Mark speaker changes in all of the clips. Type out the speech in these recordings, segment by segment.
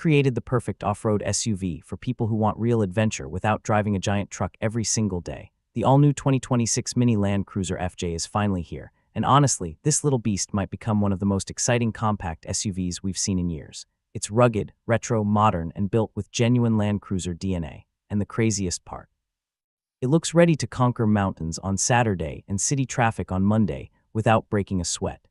Speaker 1: created the perfect off-road SUV for people who want real adventure without driving a giant truck every single day. The all-new 2026 Mini Land Cruiser FJ is finally here, and honestly, this little beast might become one of the most exciting compact SUVs we've seen in years. It's rugged, retro, modern, and built with genuine Land Cruiser DNA. And the craziest part, it looks ready to conquer mountains on Saturday and city traffic on Monday without breaking a sweat.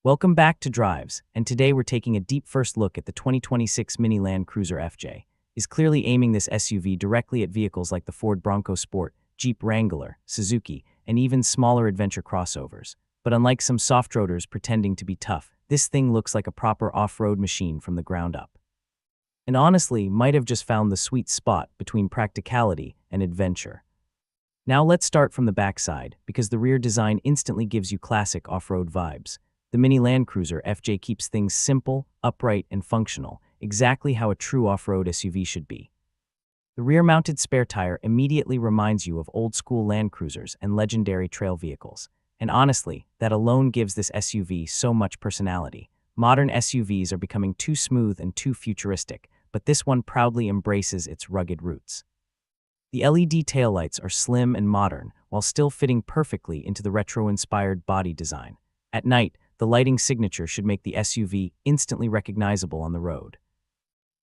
Speaker 1: Welcome back to Drives, and today we're taking a deep first look at the 2026 Mini Land Cruiser FJ. Is clearly aiming this SUV directly at vehicles like the Ford Bronco Sport, Jeep Wrangler, Suzuki, and even smaller adventure crossovers. But unlike some soft-roaders pretending to be tough, this thing looks like a proper off-road machine from the ground up. And honestly, might have just found the sweet spot between practicality and adventure. Now let's start from the backside, because the rear design instantly gives you classic off-road vibes. The Mini Land Cruiser FJ keeps things simple, upright, and functional, exactly how a true off-road SUV should be. The rear-mounted spare tire immediately reminds you of old-school Land Cruisers and legendary trail vehicles. And honestly, that alone gives this SUV so much personality. Modern SUVs are becoming too smooth and too futuristic, but this one proudly embraces its rugged roots. The LED taillights are slim and modern, while still fitting perfectly into the retro-inspired body design. At night, the lighting signature should make the SUV instantly recognizable on the road.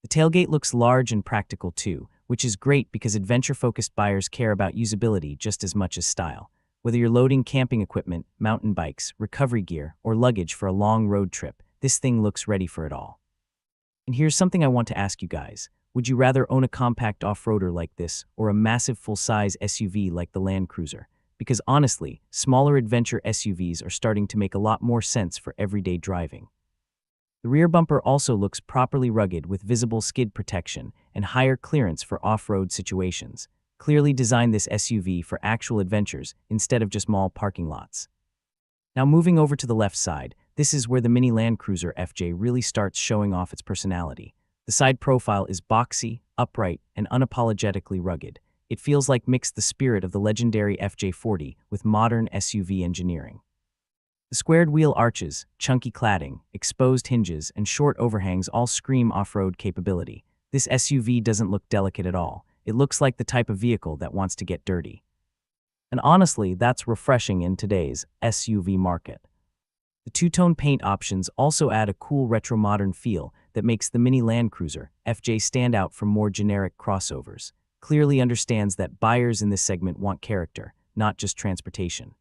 Speaker 1: The tailgate looks large and practical too, which is great because adventure-focused buyers care about usability just as much as style. Whether you're loading camping equipment, mountain bikes, recovery gear, or luggage for a long road trip, this thing looks ready for it all. And here's something I want to ask you guys. Would you rather own a compact off-roader like this or a massive full-size SUV like the Land Cruiser? Because honestly, smaller adventure SUVs are starting to make a lot more sense for everyday driving. The rear bumper also looks properly rugged with visible skid protection and higher clearance for off-road situations. Clearly designed this SUV for actual adventures instead of just mall parking lots. Now moving over to the left side, this is where the Mini Land Cruiser FJ really starts showing off its personality. The side profile is boxy, upright, and unapologetically rugged. It feels like mixed the spirit of the legendary FJ40 with modern SUV engineering. The squared wheel arches, chunky cladding, exposed hinges, and short overhangs all scream off-road capability. This SUV doesn't look delicate at all. It looks like the type of vehicle that wants to get dirty. And honestly, that's refreshing in today's SUV market. The two-tone paint options also add a cool retro-modern feel that makes the Mini Land Cruiser FJ stand out from more generic crossovers. Clearly understands that buyers in this segment want character, not just transportation.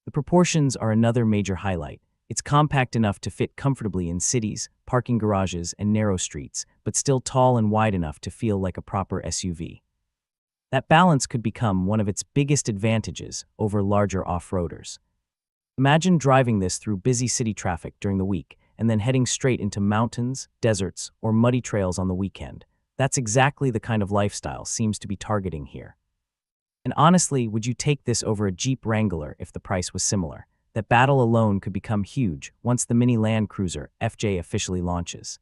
Speaker 1: The proportions are another major highlight. It's compact enough to fit comfortably in cities, parking garages, and narrow streets, but still tall and wide enough to feel like a proper SUV. That balance could become one of its biggest advantages over larger off-roaders. Imagine driving this through busy city traffic during the week and then heading straight into mountains, deserts, or muddy trails on the weekend. That's exactly the kind of lifestyle seems to be targeting here. And honestly, would you take this over a Jeep Wrangler if the price was similar? That battle alone could become huge once the Mini Land Cruiser FJ officially launches.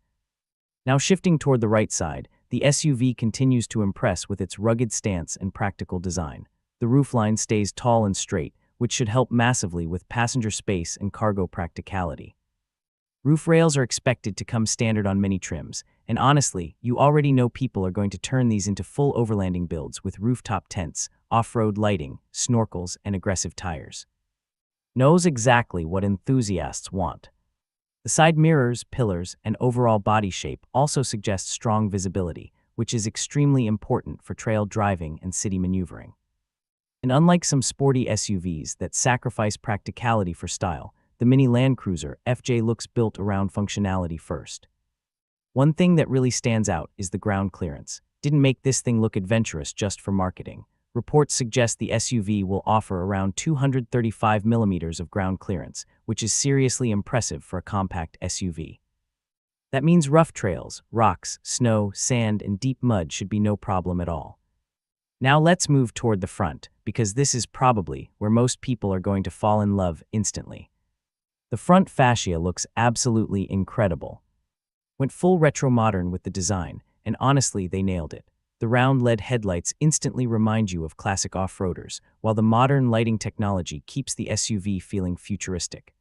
Speaker 1: Now shifting toward the right side, the SUV continues to impress with its rugged stance and practical design. The roofline stays tall and straight, which should help massively with passenger space and cargo practicality. Roof rails are expected to come standard on many trims, and honestly, you already know people are going to turn these into full overlanding builds with rooftop tents, off-road lighting, snorkels, and aggressive tires. Knows exactly what enthusiasts want. The side mirrors, pillars, and overall body shape also suggest strong visibility, which is extremely important for trail driving and city maneuvering. And unlike some sporty SUVs that sacrifice practicality for style, the Mini Land Cruiser FJ looks built around functionality first. One thing that really stands out is the ground clearance. Didn't make this thing look adventurous just for marketing. Reports suggest the SUV will offer around 235 millimeters of ground clearance, which is seriously impressive for a compact SUV. That means rough trails, rocks, snow, sand, and deep mud should be no problem at all. Now let's move toward the front, because this is probably where most people are going to fall in love instantly. The front fascia looks absolutely incredible. Went full retro-modern with the design, and honestly, they nailed it. The round LED headlights instantly remind you of classic off-roaders, while the modern lighting technology keeps the SUV feeling futuristic.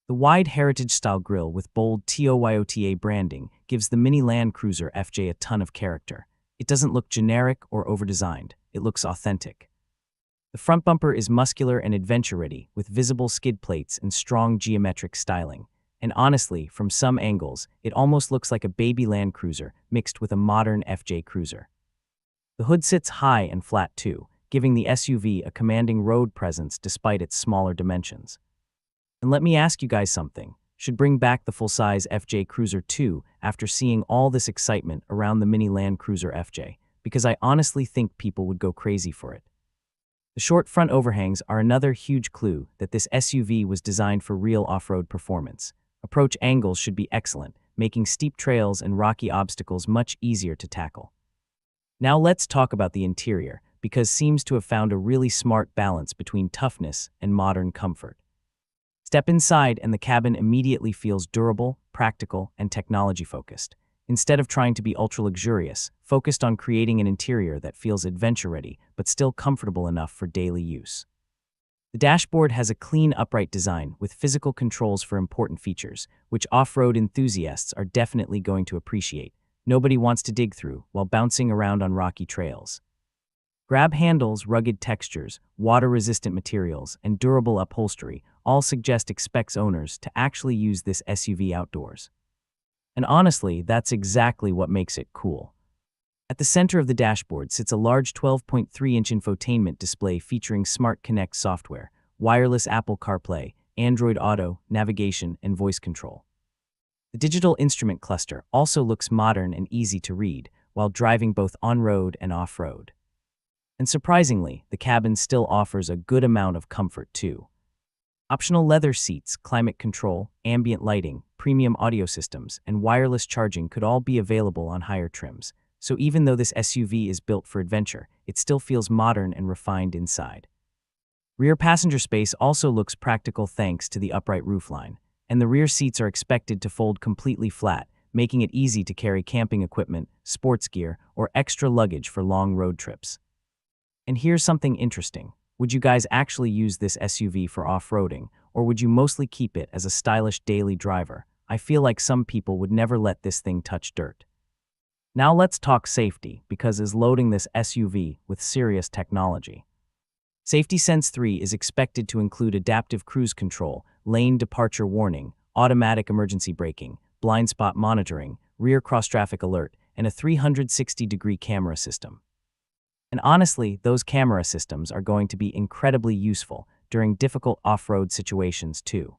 Speaker 1: The wide heritage-style grille with bold Toyota branding gives the mini Land Cruiser FJ a ton of character. It doesn't look generic or overdesigned, it looks authentic. The front bumper is muscular and adventure-ready, with visible skid plates and strong geometric styling. And honestly, from some angles, it almost looks like a baby Land Cruiser mixed with a modern FJ Cruiser. The hood sits high and flat too, giving the SUV a commanding road presence despite its smaller dimensions. And let me ask you guys something. Should bring back the full-size FJ Cruiser 2 after seeing all this excitement around the mini Land Cruiser FJ, because I honestly think people would go crazy for it. The short front overhangs are another huge clue that this SUV was designed for real off-road performance. Approach angles should be excellent, making steep trails and rocky obstacles much easier to tackle. Now let's talk about the interior, because it seems to have found a really smart balance between toughness and modern comfort. Step inside and the cabin immediately feels durable, practical, and technology-focused. Instead of trying to be ultra-luxurious, focused on creating an interior that feels adventure-ready but still comfortable enough for daily use. The dashboard has a clean, upright design with physical controls for important features, which off-road enthusiasts are definitely going to appreciate. Nobody wants to dig through while bouncing around on rocky trails. Grab handles, rugged textures, water-resistant materials, and durable upholstery all suggest expects owners to actually use this SUV outdoors. And honestly, that's exactly what makes it cool. At the center of the dashboard sits a large 12.3-inch infotainment display featuring Smart Connect software, wireless Apple CarPlay, Android Auto, navigation, and voice control. The digital instrument cluster also looks modern and easy to read while driving both on-road and off-road. And surprisingly, the cabin still offers a good amount of comfort too. Optional leather seats, climate control, ambient lighting, premium audio systems, and wireless charging could all be available on higher trims. So even though this SUV is built for adventure, it still feels modern and refined inside. Rear passenger space also looks practical thanks to the upright roofline, and the rear seats are expected to fold completely flat, making it easy to carry camping equipment, sports gear, or extra luggage for long road trips. And here's something interesting. Would you guys actually use this SUV for off-roading, or would you mostly keep it as a stylish daily driver? I feel like some people would never let this thing touch dirt. Now let's talk safety, because it's loading this SUV with serious technology. Safety Sense 3 is expected to include adaptive cruise control, lane departure warning, automatic emergency braking, blind spot monitoring, rear cross-traffic alert, and a 360-degree camera system. And honestly, those camera systems are going to be incredibly useful during difficult off-road situations too.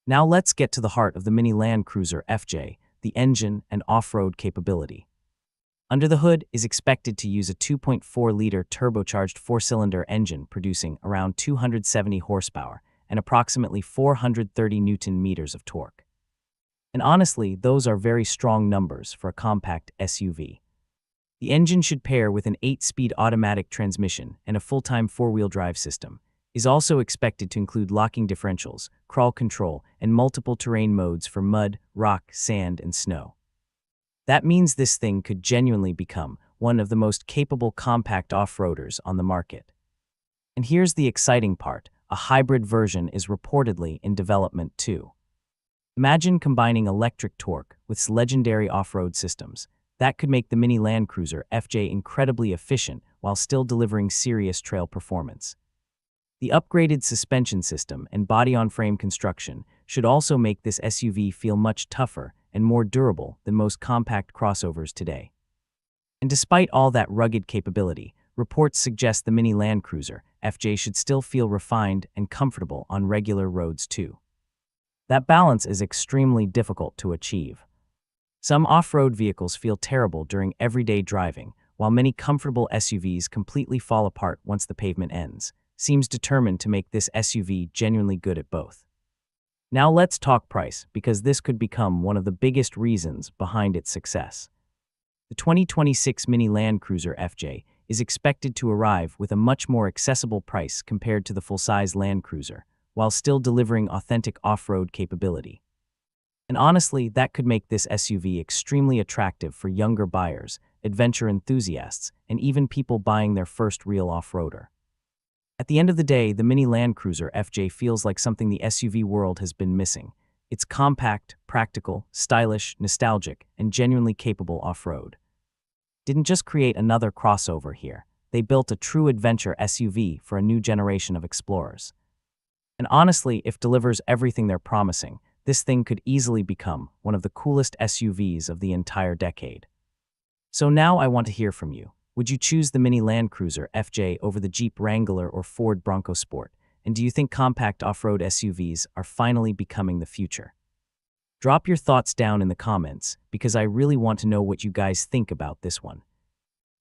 Speaker 1: Now let's get to the heart of the mini Land Cruiser FJ, the engine and off-road capability. Under the hood is expected to use a 2.4-liter turbocharged four-cylinder engine producing around 270 horsepower and approximately 430 Newton-meters of torque. And honestly, those are very strong numbers for a compact SUV. The engine should pair with an 8-speed automatic transmission and a full-time four-wheel drive system. Is also expected to include locking differentials, crawl control, and multiple terrain modes for mud, rock, sand, and snow. That means this thing could genuinely become one of the most capable compact off-roaders on the market. And here's the exciting part, a hybrid version is reportedly in development too. Imagine combining electric torque with its legendary off-road systems. That could make the mini Land Cruiser FJ incredibly efficient while still delivering serious trail performance. The upgraded suspension system and body-on-frame construction should also make this SUV feel much tougher and more durable than most compact crossovers today. And despite all that rugged capability, reports suggest the mini Land Cruiser FJ should still feel refined and comfortable on regular roads too. That balance is extremely difficult to achieve. Some off-road vehicles feel terrible during everyday driving, while many comfortable SUVs completely fall apart once the pavement ends. Seems determined to make this SUV genuinely good at both. Now let's talk price, because this could become one of the biggest reasons behind its success. The 2026 mini Land Cruiser FJ is expected to arrive with a much more accessible price compared to the full-size Land Cruiser, while still delivering authentic off-road capability. And honestly, that could make this SUV extremely attractive for younger buyers, adventure enthusiasts, and even people buying their first real off-roader. At the end of the day, the Mini Land Cruiser FJ feels like something the SUV world has been missing. It's compact, practical, stylish, nostalgic, and genuinely capable off-road. Didn't just create another crossover here. They built a true adventure SUV for a new generation of explorers. And honestly, if delivers everything they're promising, this thing could easily become one of the coolest SUVs of the entire decade. So now I want to hear from you. Would you choose the Mini Land Cruiser FJ over the Jeep Wrangler or Ford Bronco Sport? And do you think compact off-road SUVs are finally becoming the future? Drop your thoughts down in the comments, because I really want to know what you guys think about this one.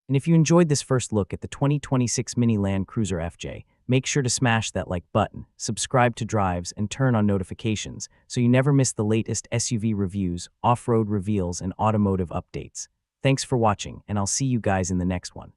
Speaker 1: And if you enjoyed this first look at the 2026 Mini Land Cruiser FJ, make sure to smash that like button, subscribe to Drives, and turn on notifications so you never miss the latest SUV reviews, off-road reveals, and automotive updates. Thanks for watching, and I'll see you guys in the next one.